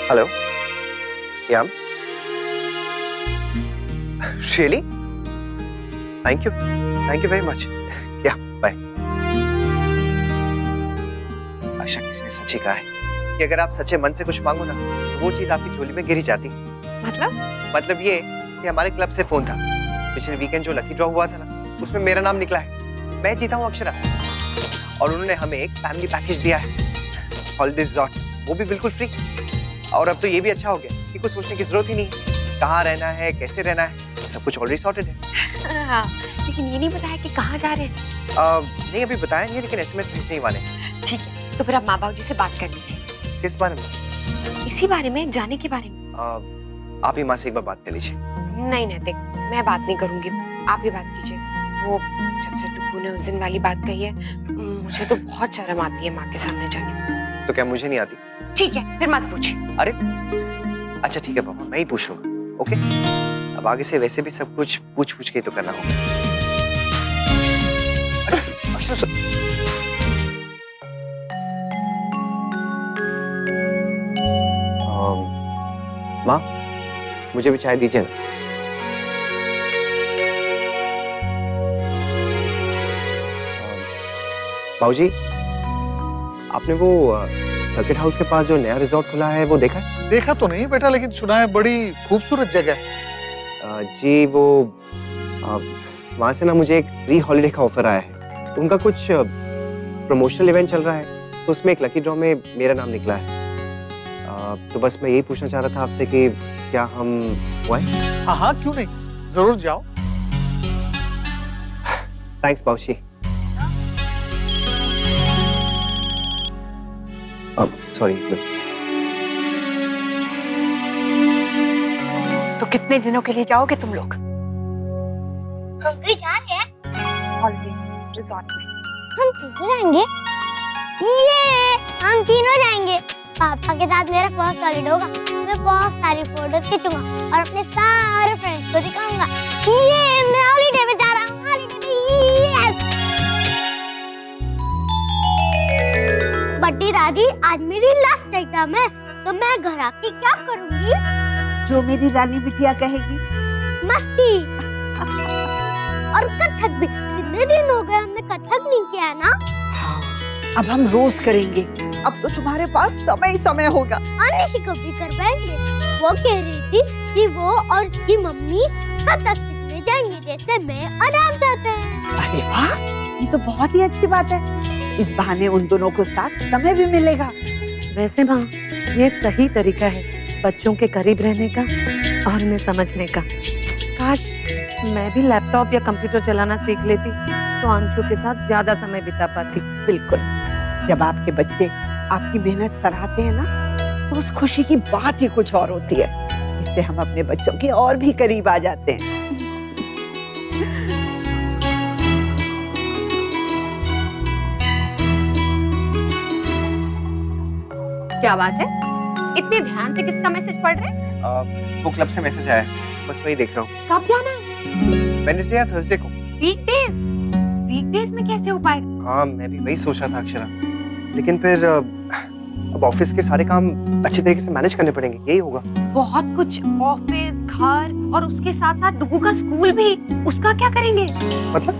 Hello yam, really? Thank you very much. या bye. आशा किसी ने सच ही कहा है कि अगर आप सच्चे मन से कुछ मांगो ना तो वो चीज आपकी झोली में गिरी जाती। मतलब ये कि हमारे क्लब से फोन था, पिछले वीकेंड जो लकी ड्रॉ हुआ था ना उसमें मेरा नाम निकला है, मैं जीता हूँ अक्षरा, और उन्होंने हमें एक फैमिली पैकेज दिया है, हॉलिडे रिजॉर्ट, वो भी बिल्कुल फ्री। और अब तो ये भी अच्छा हो गया कि कुछ सोचने की जरूरत ही नहीं, कहाँ रहना है, कैसे रहना है, सब कुछ ऑलरेडी सॉर्टेड है। हाँ, लेकिन ये नहीं बताया कि कहाँ जा रहे हैं। नहीं अभी बताया नहीं, लेकिन SMS भेजने ही वाले। ठीक है, तो फिर आप माँ बाबू जी से बात कर लीजिए। किस बारे में? इसी बारे में, जाने के बारे में। आप ही माँ से एक बार बात कर लीजिए। नहीं नैतिक, मैं बात नहीं करूंगी, आप ही बात कीजिए। वो जब से टुक्कू ने उस दिन वाली बात कही है, मुझे तो बहुत शर्म आती है माँ के सामने जाने में। तो क्या मुझे नहीं आती? ठीक है, फिर मत पूछिए। अरे अच्छा ठीक है पापा, मैं ही पूछ लूंगा। ओके, अब आगे से वैसे भी सब कुछ पूछ के तो करना होगा। माँ मुझे भी चाय दीजिए ना। बाबूजी, आपने वो सर्किट हाउस के पास जो नया रिजॉर्ट खुला है वो देखा है? देखा तो नहीं बेटा, लेकिन सुना है बड़ी खूबसूरत जगह है। जी वो वहाँ से ना मुझे एक फ्री हॉलिडे का ऑफर आया है। उनका कुछ प्रमोशनल इवेंट चल रहा है, तो उसमें एक लकी ड्रॉ में मेरा नाम निकला है। तो बस मैं यही पूछना चाह रहा था आपसे कि क्या हम वो आए? हाँ क्यों नहीं, जरूर जाओ। थैंक्स बाबूजी। सॉरी। तो कितने दिनों के लिए जाओगे तुम लोग? हम कहीं जा रहे हैं हॉलिडे रिजॉर्ट में। हम तीनों जाएंगे। ये हम तीनों जाएंगे। पापा के साथ मेरा फर्स्ट हॉलिडे होगा। मैं बहुत सारी फोटोज खींचूंगा और अपने सारे फ्रेंड्स को दिखाऊंगा। ये मैं हॉलिडे में जा रहा हूँ, हॉलिडे में। यस। बड्डी दादी, आज मेरी लास्ट एग्जाम है, तो मैं घर आके क्या करूंगी? जो मेरी रानी बिटिया कहेगी। मस्ती और कथक भी। कितने दिन हो गए हमने कथक नहीं किया ना। हाँ, अब हम रोज करेंगे। अब तो तुम्हारे पास समय ही समय होगा। निशी को भी करवाएंगे। वो कह रही थी कि वो और उसकी मम्मी कथक सीखने जाएंगे, जैसे मैं और आप जाते हैं। अरे वाह, ये तो बहुत ही अच्छी बात है। इस बहाने उन दोनों को साथ समय भी मिलेगा। वैसे माँ, ये सही तरीका है बच्चों के करीब रहने का और उन्हें समझने का। काश मैं भी लैपटॉप या कंप्यूटर चलाना सीख लेती तो अंशु के साथ ज्यादा समय बिता पाती। बिल्कुल, जब आपके बच्चे आपकी मेहनत सराहते हैं ना, तो उस खुशी की बात ही कुछ और होती है। इससे हम अपने बच्चों के और भी करीब आ जाते हैं। क्या बात है, इतने ध्यान से किसका मैसेज पढ़ रहे हैं? वो क्लब से मैसेज आया है, बस वही देख रहा हूँ। कब जाना है? वेडनेसडे या थर्सडे को। वीकडेज? वीकडेज में कैसे हो पाएगा? हाँ मैं भी वही सोच रहा था अक्षरा, लेकिन फिर अब ऑफिस के सारे काम अच्छी तरीके से मैनेज करने पड़ेंगे, यही होगा। बहुत कुछ, ऑफिस, घर और उसके साथ साथ डुगू का स्कूल भी। उसका क्या करेंगे? मतलब?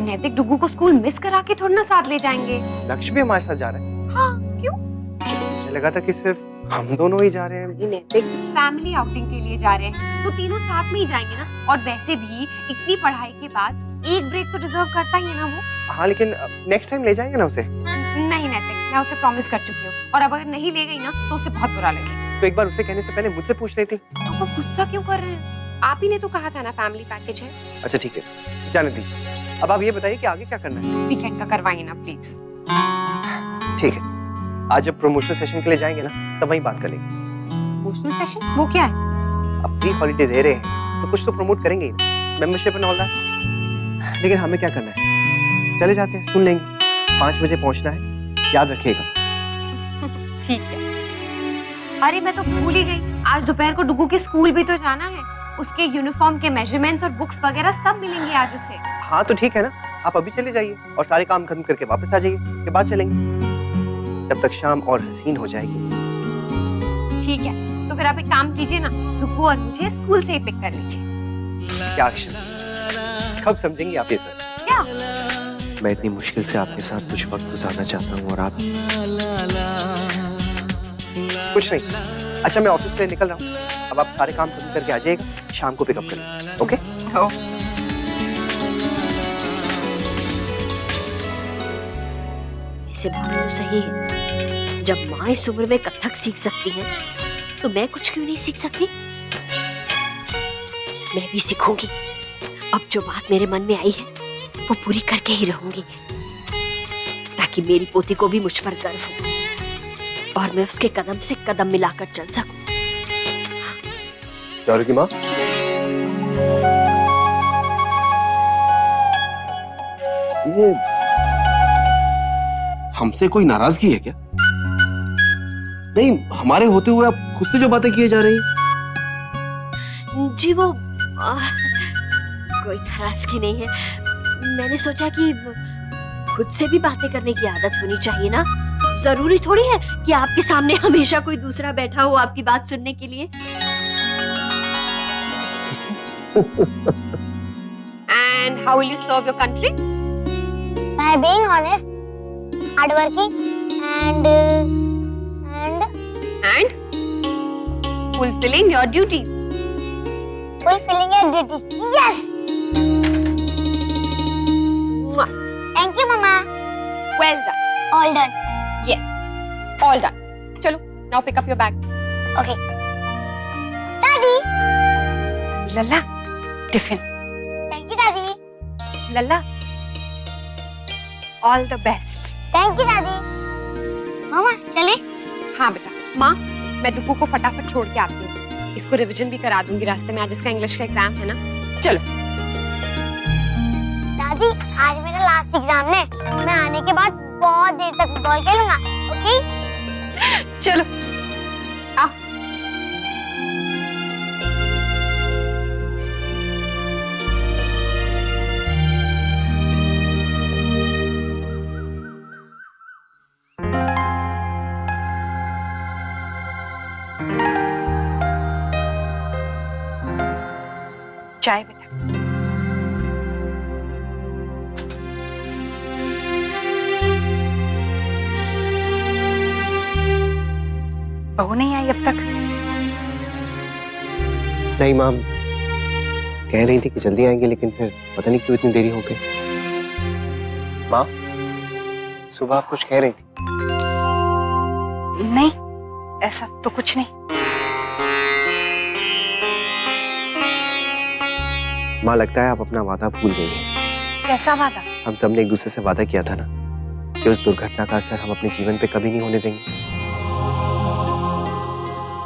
नैतिक डुगू को स्कूल मिस करा के थोड़ा ना साथ ले जाएंगे। लक्ष्य भी हमारे साथ जा रहा है। हाँ, क्यों? मुझे लगा था कि सिर्फ हम दोनों ही जा रहे हैं। नैतिक फैमिली आउटिंग के लिए जा रहे हैं, तो तीनों साथ में ही जाएंगे ना। और वैसे भी इतनी पढ़ाई के बाद एक ब्रेक तो डिजर्व करता ही है ना वो। हाँ लेकिन नेक्स्ट टाइम ले जाएंगे ना उसे। नहीं नैतिक, मैं उसे प्रॉमिस कर चुकी हूँ, और अब अगर नहीं ले गई ना तो उसे बहुत बुरा लगेगा। तो एक बार उसे कहने से पहले मुझसे पूछ रही थी। तो आप गुस्सा क्यों कर रहे हैं? आप ही ने तो कहा था ना फैमिली पैकेज है। अच्छा ठीक है, जाने दीजिए। अब आप ये बताइए कि आगे क्या करना है। वीकेंड का करवाइए ना प्लीज। ठीक है, आज जब प्रमोशनल सेशन के लिए जाएंगे ना तब वहीं बात कर लेंगे। प्रमोशनल सेशन वो क्या है? अब फ्री हॉलिडे दे रहे हैं तो कुछ तो प्रमोट करेंगे ही, मेंबरशिप एंड ऑल दैट। लेकिन हमें क्या करना है, चले जाते हैं, सुन लेंगे। 5 बजे पहुंचना है, याद रखिएगा। ठीक है। अरे मैं तो भूल ही गई, आज दोपहर को डुगू के स्कूल भी तो जाना है। उसके यूनिफॉर्म के मेजरमेंट्स और बुक्स वगैरह सब मिलेंगे आज उसे। हाँ तो ठीक है ना, आप अभी चले जाइए और सारे काम खत्म करके वापस आ जाइए, उसके बाद चलेंगे। तब तक शाम और हसीन हो जाएगी। ठीक है, तो फिर आप एक काम कीजिए ना, डुगू और मुझे स्कूल से ही पिक कर लीजिए। क्या अक्षरा, कब समझेंगी आप ये सब? क्या? मैं इतनी मुश्किल से आपके साथ कुछ वक्त गुजारना चाहता हूँ और आप कुछ नहीं। अच्छा, मैं ऑफिस से निकल रहा हूँ, अब आप सारे काम खत्म करके आ जाइए, शाम को पिकअप करें। ओके? ऐसे बात तो सही है, जब माँ इस उम्र में कथक सीख सकती है तो मैं कुछ क्यों नहीं सीख सकती? मैं भी सीखूंगी। अब जो बात मेरे मन में आई है वो पूरी करके ही रहूंगी, ताकि मेरी पोती को भी मुझ पर गर्व हो और मैं उसके कदम से कदम मिलाकर चल सकूं। जौहरी की माँ, ये हमसे कोई नाराजगी है क्या? नहीं, हमारे होते हुए आप खुद से जो बातें किए जा रही हैं। जी वो कोई नाराजगी नहीं है। मैंने सोचा कि खुद से भी बातें करने की आदत होनी चाहिए ना। जरूरी थोड़ी है कि आपके सामने हमेशा कोई दूसरा बैठा हो आपकी बात सुनने के लिए। And how will you serve your country? By being honest, hardworking, and fulfilling your duties. fulfilling your duties. Yes. Mwah. Thank you, Mama. Well done. All done. Yes, all done. चलो, now pick up your bag. Okay. Daddy. Lalla, tiffin. Thank you, Daddy. Lalla, all the best. Thank you, Daddy. Mama, चले? हाँ बेटा। माँ, मैं डुगू को फटाफट छोड़ के आती हूँ। इसको रिवीजन भी करा दूंगी रास्ते में, आज इसका इंग्लिश का एग्जाम है ना। चलो। दादी, आज मेरा लास्ट एग्जाम है। मैं आने के बाद बहुत देर तक फुटबॉल खेलूंगा। ओके? चलो। आ। चाय बेटा। बहू नहीं आई अब तक? नहीं माम, कह रही थी कि जल्दी आएंगे, लेकिन फिर पता नहीं क्यों इतनी देरी हो गई। माँ, सुबह आप कुछ कह रही थी? नहीं, ऐसा तो कुछ नहीं। माँ, लगता है आप अपना वादा भूल गई हैं। कैसा वादा? हम सबने एक दूसरे से वादा किया था ना कि उस दुर्घटना का असर हम अपने जीवन पे कभी नहीं होने देंगे।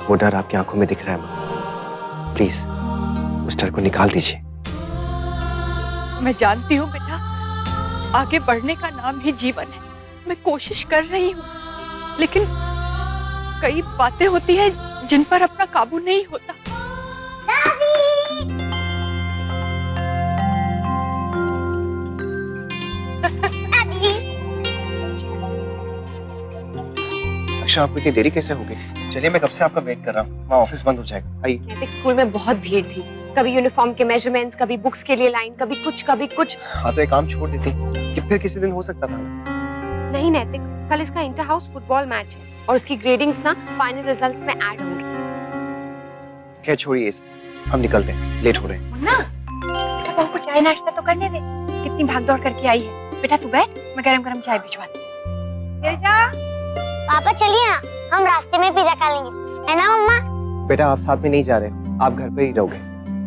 वो डर आपकी आंखों में दिख रहा है माँ, प्लीज उस डर को निकाल दीजिए। मैं जानती हूँ बेटा, आगे बढ़ने का नाम ही जीवन है। मैं कोशिश कर रही हूँ, लेकिन कई बातें होती हैं जिन पर अपना काबू नहीं होता। अच्छा, आपको इतनी देरी कैसे हो गई? चलिए, मैं कब से आपका वेट कर रहा हूँ। माँ, ऑफिस बंद हो जाएगा, आइए। नैतिक, स्कूल में बहुत भीड़ थी। कभी यूनिफॉर्म के मेजरमेंट्स, कभी बुक्स के लिए लाइन, कभी कुछ कभी कुछ। हाँ, तो एक काम छोड़ देती कि फिर किसी दिन हो सकता था। नहीं नैतिक, कल इसका इंटर हाउस फुटबॉल मैच है और उसकी ग्रेडिंग्स ना फाइनल रिजल्ट्स में ऐड होंगी। खैर छोड़िए इसे, हम निकलते हैं, लेट हो रहे हैं। मुन्ना, बहू को चाय नाश्ता तो करने दे। कितनी भागदौड़ करके आई है। बेटा तू बैठ, मैं गरम गरम चाय भिजवाती हूँ। पापा चलिए ना, हम रास्ते में पिज्जा खा लेंगे, है ना मम्मा? बेटा, आप साथ में नहीं जा रहे, आप घर पर ही रहोगे।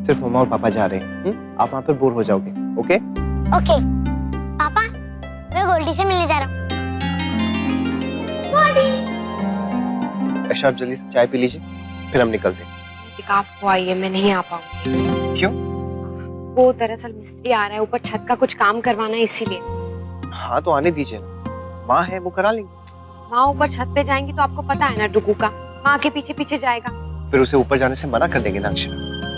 सिर्फ मम्मा और पापा जा रहे हैं। आप वहाँ पर बोर हो जाओगे। ओके? ओके। पापा, मैं गोल्डी से मिलने जा रहा हूँ। अच्छा, आप जल्दी से चाय पी लीजिए, फिर हम निकलते हैं। नैतिक, आपको आइए, मैं नहीं आ पाऊंगी। क्यों? वो दरअसल मिस्त्री आ रहा है, ऊपर छत का कुछ काम करवाना है, इसीलिए। हाँ, तो आने दीजिए ना, माँ है, वो करा लेंगे। माँ ऊपर छत पे जाएंगी तो आपको पता है ना डुगू का, माँ के पीछे पीछे जाएगा। फिर उसे ऊपर जाने से मना कर देंगे ना अक्षरा।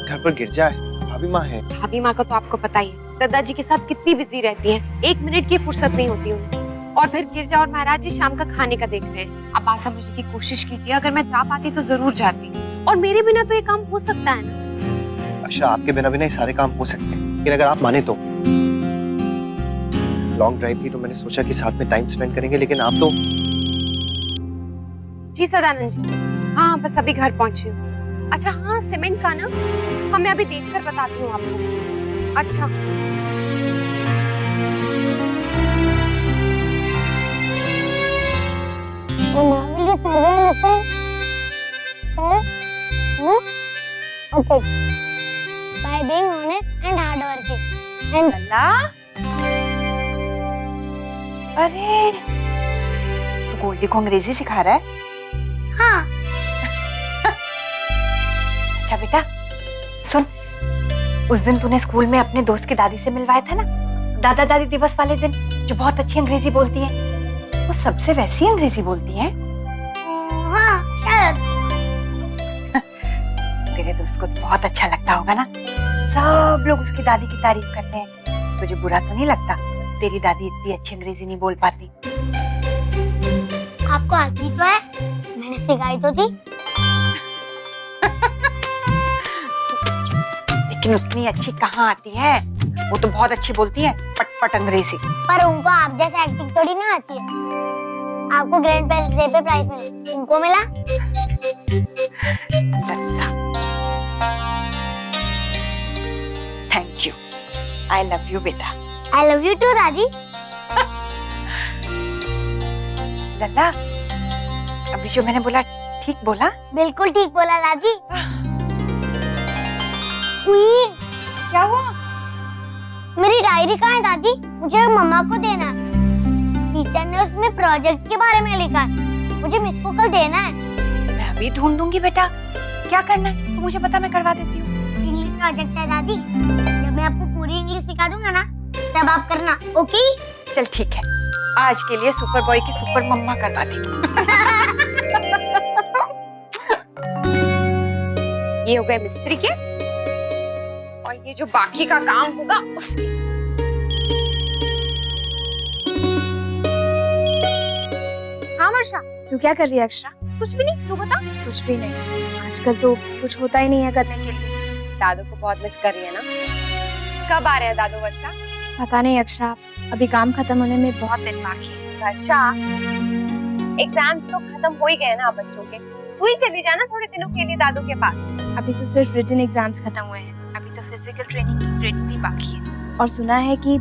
घर पर गिर जाए, भाभी माँ है। भाभी माँ का तो आपको पता ही है, दादाजी के साथ कितनी बिजी रहती हैं, 1 मिनट की फुर्सत नहीं होती उन्हें। और फिर गिरजा और महाराज जी शाम का खाने का देख रहे हैं। आप बात समझने की कोशिश कीजिए, अगर मैं जा पाती तो जरूर जाती, और मेरे बिना तो ये काम हो सकता है ना। अच्छा, आपके बिना भी ये सारे काम हो सकते हैं, लेकिन अगर आप माने तो। लॉन्ग ड्राइव थी तो मैंने सोचा कि साथ में टाइम स्पेंड करेंगे, लेकिन आप तो। जी सदानंद जी, हाँ बस अभी घर पहुंची हूँ। अच्छा हाँ, सीमेंट का ना, हाँ मैं अभी देख कर बताती हूँ आपको। अच्छा Will you survey anything? Okay. By being honest and hardworking. And लल्ला, अरे तो गोल्डी को अंग्रेजी सिखा रहा है? हाँ, अच्छा बेटा, सुन, उस दिन तूने स्कूल में अपने दोस्त की दादी से मिलवाया था ना, दादा दादी दिवस वाले दिन, जो बहुत अच्छी अंग्रेजी बोलती है, वो सबसे वैसी अंग्रेजी बोलती है। हाँ शायद। तेरे दोस्त को तो बहुत अच्छा लगता होगा ना, सब लोग उसकी दादी की तारीफ करते हैं। तुझे बुरा तो नहीं लगता तेरी दादी इतनी अच्छी अंग्रेजी नहीं बोल पाती? आपको आती तो है, मैंने सिखाई तो थी। लेकिन उतनी अच्छी कहाँ आती है, वो तो बहुत अच्छी बोलती है पटपट अंग्रेजी। पर उनको आप जैसे एक्टिंग थोड़ी ना आती है। आपको ग्रैंड पेरेंट्स डे पे प्राइज मिला, उनको मिला? Thank you, I love you बेटा। आई लव यू टू दादी। लल्ला, अभी जो मैंने बोला ठीक बोला? बिल्कुल ठीक बोला दादी। उई, क्या हुआ? मेरी डायरी कहाँ है दादी? मुझे मम्मा को देना है। टीचर ने उसमें प्रोजेक्ट के बारे में लिखा है, मुझे मिस को कल देना है। मैं अभी ढूंढ दूंगी बेटा, क्या करना है तो मुझे पता, मैं करवा देती हूँ। इंग्लिश प्रोजेक्ट है दादी, जब मैं आपको पूरी इंग्लिश सिखा दूंगा ना, तब आप करना, ओके? चल ठीक है, आज के लिए सुपर बॉय की सुपर मम्मा करवा दे। ये हो गए मिस्त्री के, और ये जो बाकी का काम होगा उसके। हाँ वर्षा, तू क्या कर रही है अक्षरा? कुछ भी नहीं, तू बता। कुछ भी नहीं, आजकल तो कुछ होता ही नहीं है करने के लिए। दादू को बहुत मिस कर रही है ना? कब आ रहे हैं दादू वर्षा? पता नहीं अक्षरा, अभी काम खत्म होने में बहुत दिन बाकी है। वर्षा, एग्जाम्स तो खत्म हो ही गए ना बच्चों के, तू ही चली जाना थोड़े दिनों के लिए दादू के पास। अभी तो सिर्फ रिटन एग्जाम्स खत्म हुए हैं, अभी तो फिजिकल ट्रेनिंग की ग्रेडिंग भी बाकी है। और सुना है कि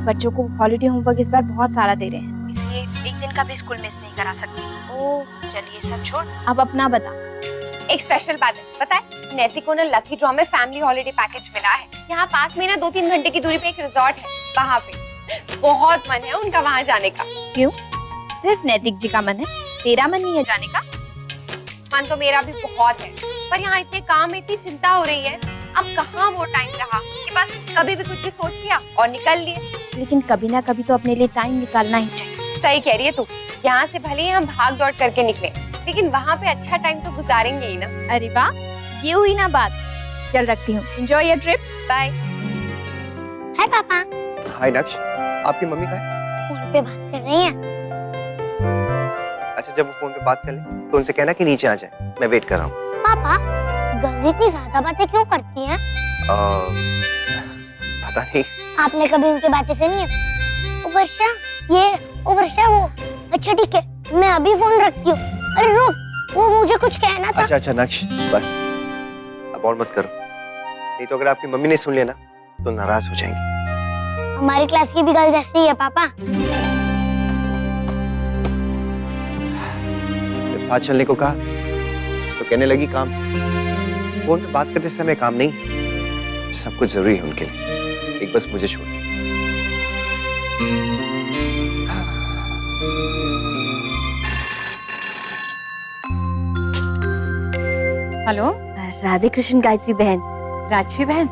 बच्चों को हॉलीडे होमवर्क इस बार बहुत सारा दे रहे हैं, इसलिए एक दिन का भी स्कूल मिस नहीं करा सकती। ओह चलिए सब छोड़, अब अपना बता। एक स्पेशल बात है, पता है? नैतिक को ना लकी ड्रॉ में फैमिली हॉलीडे पैकेज मिला है। यहाँ पास में ना 2-3 घंटे की दूरी पे एक रिजॉर्ट है, वहाँ पे बहुत मन है उनका वहाँ जाने का। क्यों? सिर्फ नैतिक जी का मन है, तेरा मन नहीं है जाने का? मन तो मेरा भी बहुत है, पर यहाँ इतने काम, इतनी चिंता हो रही है, अब कहाँ वो टाइम रहा कि बस कभी भी कुछ भी सोच लिया और निकल लिए। लेकिन कभी ना कभी तो अपने लिए टाइम निकालना ही चाहिए। सही कह रही है तू, यहाँ से भले ही हम भाग दौड़ करके निकले, लेकिन वहाँ पे अच्छा टाइम तो गुजारेंगे ही ना। अरे वाह, ये हुई ना बात। चल रखती हूँ, एंजॉय योर ट्रिप, बाय। हाय पापा। हाय नक्श, आपकी मम्मी कहाँ है? फोन पे बात कर रही हैं। अच्छा, जब वो फोन पे बात कर ले तो उनसे कहना कि नीचे आ जाए, मैं वेट कर रहा हूँ। पापा, गर्ल्स इतनी ज्यादा बातें क्यों करती हैं? पता नहीं। आपने कभी उनकी बातें सुनी है? ओ वर्षा, ओ वर्षा वो। अच्छा ठीक है, मैं अभी फोन रखती हूँ। अरे रुक, वो मुझे कुछ कहना था। अच्छा नक्श, बस अब और मत करो, नहीं तो अगर आपकी मम्मी ने सुन लिया ना तो नाराज हो जाएंगी। हमारी क्लास की भी गर्ल्स ऐसी है पापा। जब साथ चलने को कहा तो कहने लगी काम। फोन पे बात करते समय काम नहीं, सब कुछ जरूरी है उनके लिए। एक बस मुझे छोड़। हेलो, राधे कृष्ण गायत्री बहन। राजश्री बहन,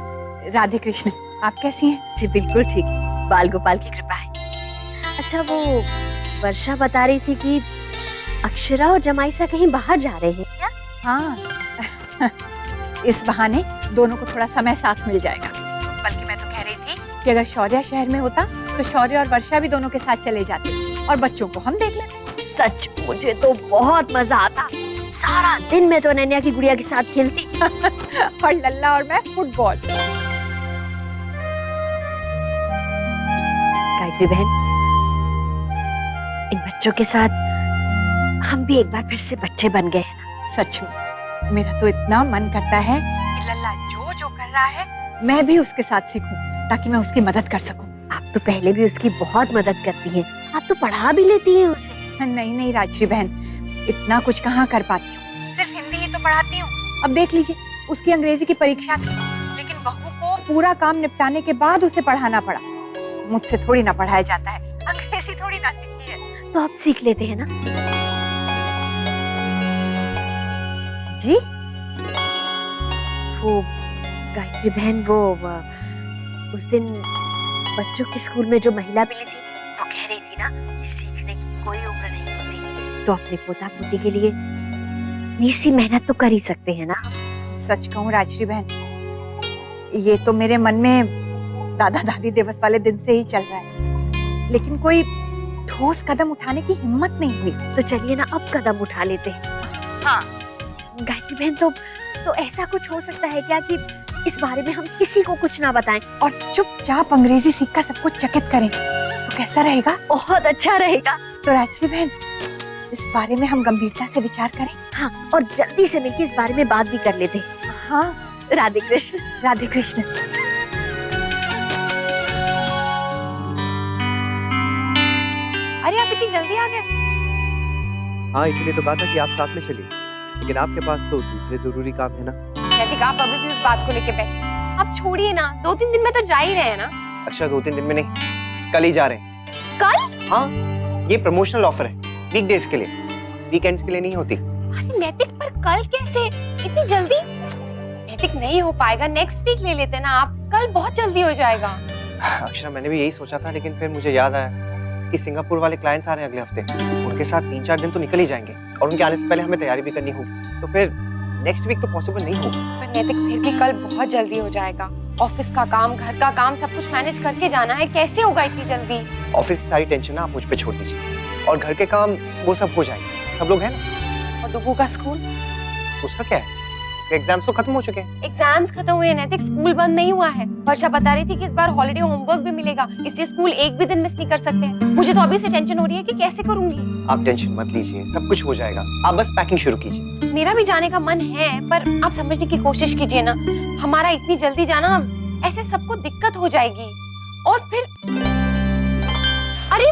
राधे कृष्ण, आप कैसी हैं? जी बिल्कुल ठीक, बाल गोपाल की कृपा है। अच्छा, वो वर्षा बता रही थी कि अक्षरा और जमाइसा कहीं बाहर जा रहे हैं क्या? हाँ, इस बहाने दोनों को थोड़ा समय साथ मिल जाएगा। बल्कि मैं तो कह रही थी कि अगर शौर्य शहर में होता तो शौर्य और वर्षा भी दोनों के साथ चले जाते। और बच्चों को हम देख लेते। सच मुझे तो बहुत मजा आता। सारा दिन मैं तो अनन्या की गुड़िया के साथ खेलती। और लल्ला और मैं फुटबॉल। गायत्री बहन, इन बच्चों के साथ हम भी एक बार फिर से बच्चे बन गए हैं ना। सच में मेरा तो इतना मन करता है कि लल्ला जो जो कर रहा है मैं भी उसके साथ सीखूं, ताकि मैं उसकी मदद कर सकूं। आप तो पहले भी उसकी बहुत मदद करती हैं। आप तो पढ़ा भी लेती हैं उसे। नहीं नहीं राजश्री बहन, इतना कुछ कहाँ कर पाती हूँ, सिर्फ हिंदी ही तो पढ़ाती हूँ। अब देख लीजिए, उसकी अंग्रेजी की परीक्षा थी, लेकिन बहू को पूरा काम निपटाने के बाद उसे पढ़ाना पड़ा। मुझसे थोड़ी ना पढ़ाया जाता है, अंग्रेजी थोड़ी ना सीखी है। तो आप सीख लेते हैं ना। जी वो गायत्री बहन, वो उस दिन बच्चों के स्कूल में जो महिला मिली थी, वो कह रही थी ना कि सीखने की कोई उम्र नहीं होती। तो अपने पोता पोती के लिए इसी मेहनत तो कर ही सकते हैं ना। सच कहूँ राजश्री बहन, ये तो मेरे मन में दादा दादी दिवस वाले दिन से ही चल रहा है, लेकिन कोई ठोस कदम उठाने की हिम्मत नहीं हुई। तो चलिए ना, अब कदम उठा लेते हैं। हाँ गायत्री बहन, तो ऐसा कुछ हो सकता है क्या कि इस बारे में हम किसी को कुछ ना बताएं और चुपचाप अंग्रेजी सीखकर सबको चकित करें, तो कैसा रहेगा? बहुत अच्छा रहेगा। तो राजश्री बहन, इस बारे में हम गंभीरता से विचार करें। हाँ, और जल्दी से मिलकर इस बारे में बात भी कर लेते हैं। हाँ, राधे कृष्ण। राधे कृष्ण। अरे आप इतनी जल्दी आ गए? हाँ, इसलिए तो कहा था कि आप साथ में चलिए, लेकिन आपके पास तो दूसरे जरूरी काम है ना। नैतिक, आप अभी भी उस बात को लेके बैठे। आप छोड़िए ना, 2-3 दिन में तो जा ही रहे हैं ना। अच्छा, 2-3 दिन में नहीं, कल ही जा रहे हैं। कल? हाँ, ये प्रमोशनल ऑफर है, वीकडेज के लिए, वीकेंड्स के लिए नहीं होती। अरे नैतिक, पर कल कैसे, इतनी जल्दी? नैतिक, नहीं हो पाएगा, नेक्स्ट वीक ले लेते ना आप, कल बहुत जल्दी हो जाएगा। अक्षरा, मैंने भी यही सोचा था, लेकिन फिर मुझे याद आया कि सिंगापुर वाले क्लाइंट्स आ रहे हैं अगले हफ्ते। उनके साथ 3-4 दिन तो निकल ही जाएंगे, और उनके आने से पहले हमें तैयारी भी करनी होगी, तो फिर नेक्स्ट वीक तो पॉसिबल नहीं होगा। पर नैतिक, फिर भी कल बहुत जल्दी हो जाएगा। ऑफिस का काम, घर का काम, सब कुछ मैनेज करके जाना है, कैसे होगा इतनी जल्दी? ऑफिस की सारी टेंशन ना आप मुझ पे छोड़ दीजिए, और घर के काम वो सब हो जाएंगे, सब लोग हैं ना। और डुगू का स्कूल? उसका क्या है, उसके एग्जाम्स तो खत्म हो चुके हैं। एग्जाम्स खत्म हुए हैं नैतिक, स्कूल बंद नहीं हुआ है। वर्षा बता रही थी कि इस बार हॉलिडे होमवर्क भी मिलेगा, इसलिए स्कूल एक भी दिन मिस नहीं कर सकते हैं। मुझे तो अभी से टेंशन हो रही है कि कैसे करूंगी। आप टेंशन मत लीजिए, सब कुछ हो जाएगा, आप बस पैकिंग शुरू कीजिए। मेरा भी जाने का मन है, पर आप समझने की कोशिश कीजिए ना, हमारा इतनी जल्दी जाना, ऐसे सबको दिक्कत हो जाएगी। और फिर अरे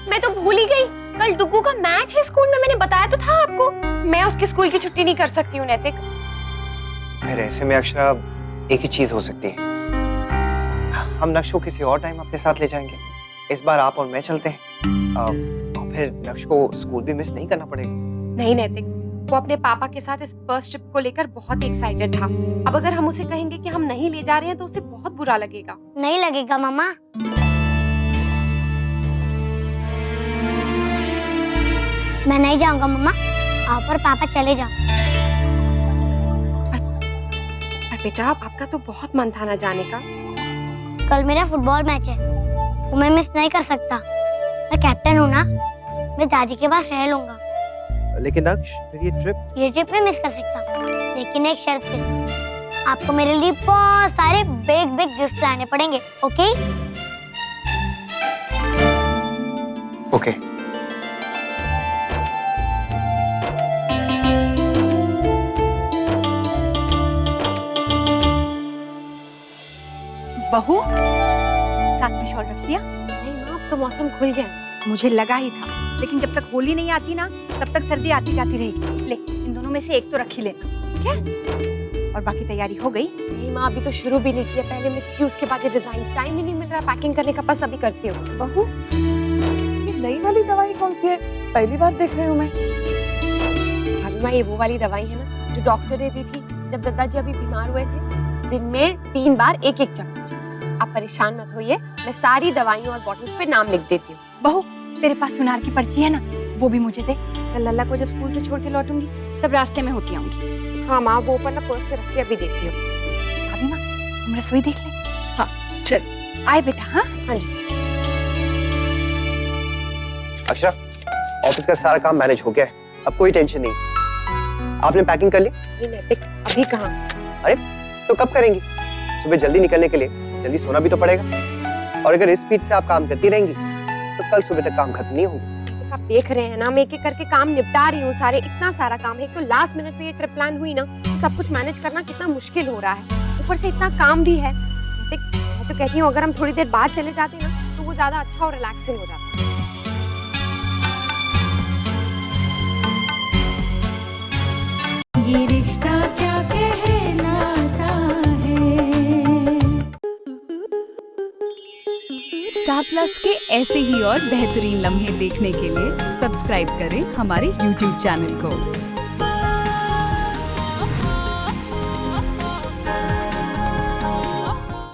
मैं तो भूल ही गई, कल डुगू का मैच है स्कूल में, मैंने बताया तो था आपको। मैं उसके स्कूल की छुट्टी नहीं कर सकती हूँ नैतिक। मेरे ऐसे में अक्षरा, एक ही चीज हो सकती है, हम नक्श को किसी और टाइम अपने साथ ले जाएंगे। इस बार आप और मैं चलते हैं, और फिर नक्श को स्कूल भी मिस नहीं करना पड़ेगा। नहीं नैतिक, वो अपने पापा के साथ इस फर्स्ट ट्रिप को लेकर बहुत एक्साइटेड था। अब अगर हम उसे कहेंगे कि हम नहीं ले जा रहे हैं तो उसे बहुत बुरा लगेगा। नहीं लगेगा मम्मा। मैं नहीं जाऊंगा मम्मा, आप और पापा चले जाओ। पर बेटा, आपका तो बहुत मन था ना जाने का। कल मेरा फुटबॉल मैच है, वो मैं मिस नहीं कर सकता। मैं कैप्टन हूँ ना, मैं दादी के पास रह लूंगा। लेकिन नक्श, फिर ये ट्रिप में मिस कर सकता हूँ, लेकिन एक शर्त पे। आपको मेरे लिए बहुत सारे बिग बिग गिफ्ट लाने पड़ेंगे, ओके? ओके। बहू, साथ में शॉल रख लिया? नहीं माँ, अब तो मौसम खुल गया। मुझे लगा ही था, लेकिन जब तक होली नहीं आती ना, तब तक सर्दी आती जाती रहेगी। ले, इन दोनों में से एक तो रख ही लेना, क्या? और बाकी तैयारी हो गई? नहीं माँ, अभी तो शुरू भी नहीं किया, पहले मिस की, उसके बाद ये डिजाइन। टाइम ही नहीं मिल रहा पैकिंग करने का, बस अभी करती हूँ। बहू, ये नई वाली दवाई कौन सी है? पहली बार देख रही हूँ मैं। अभी माँ, ये वो वाली दवाई है ना जो डॉक्टर ने दी थी जब दादाजी अभी बीमार हुए थे, दिन में 3 बार 1-1 चम्मच। आप परेशान मत होइए, मैं सारी दवाइयों और बॉटल्स पे नाम लिख देती हूँ। बहू, तेरे पास सुनार की पर्ची है ना, वो भी मुझे दे। कल लल्ला को जब स्कूल से छोड़ के लौटूंगी, तब रास्ते में होती आऊंगी। हाँ माँ, वो ऊपर ना पर्स में रख के अभी देखती हूँ। अभी ना हम रसोई देख लें। हाँ चल, आए बेटा। हाँ हाँ जी। अक्षरा, ऑफिस का सारा काम मैनेज हो गया है, अब कोई टेंशन नहीं। आपने पैकिंग कर ली? नैतिक, अभी कहाँ? अरे तो कब करेंगी? सुबह जल्दी निकलने के लिए जल्दी सोना भी तो पड़ेगा, और अगर इस स्पीड से आप काम करती रहेंगी तो कल सुबह तक काम खत्म नहीं होगा। आप देख रहे हैं ना, मैं एक एक करके काम निपटा रही हूँ सारे, इतना सारा काम है। तो लास्ट मिनट पे ये ट्रिप प्लान हुई ना, तो सब कुछ मैनेज करना कितना मुश्किल हो रहा है, ऊपर से इतना काम भी है। मैं तो कहती हूँ अगर हम थोड़ी देर बाद चले जाते ना तो वो ज्यादा अच्छा और रिलैक्सिंग हो जाता। ये रिश्ता क्या कहलाता है। स्टार प्लस के ऐसे ही और बेहतरीन लम्हे देखने के लिए सब्सक्राइब करें हमारे YouTube चैनल को।